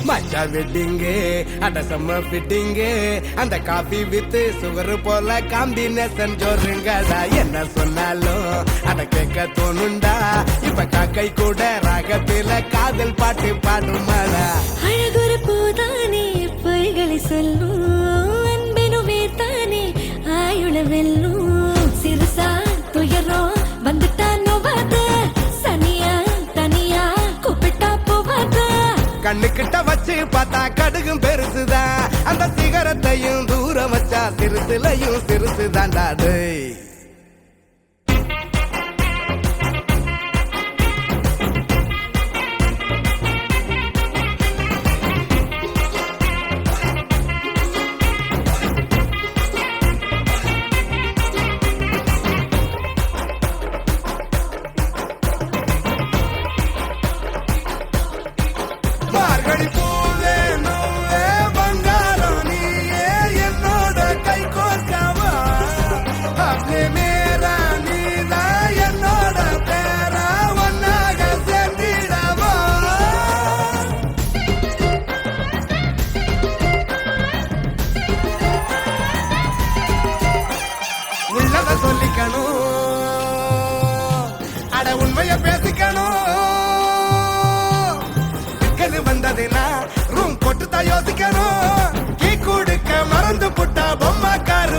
மச்சா வெட்டிங்கு அட செம்ம ஃபிட்டிங்கு அந்த காபி வித்து சுகர் போல காம்பினேஷன் ஜோருங்கடா என்ன சொன்னாலும் அட கேட்க தோணுண்டா இப்ப காக்கை கூட ராகத்தில காதல் பாட்டு பாடுமாடா அழகுற போதானே பொய்களை சொல்லும் அன்பெனுமே தானே ஆயுள வெல்லும் சிறுசா துயரம் வந்துட்டா நோவாத சனியா தனியா கூப்பிட்டா போவாத கண்ணுக்கிட்ட வச்சு பார்த்தா கடுகும் பெருசுதான் அந்த சிகரத்தையும் தூரம் வச்சா சிறுசுலையும் சிறுசுதான்டா டேய் மார்கழி பூவே நூவே பங்காரம் நீயே என்னோட கை கோர்க்கவா அப்படி மேரா நீதா என்னோட பேரா ஒன்னாக சேர்ந்திடவா உள்ளத சொல்லிக்கணும் அட உண்மைய பேசிக்கணும் வந்ததுனா ரூம் போட்டு தான் யோசிக்கணும் கீ கொடுக்க மறந்து புட்டா பொம்மாக்கார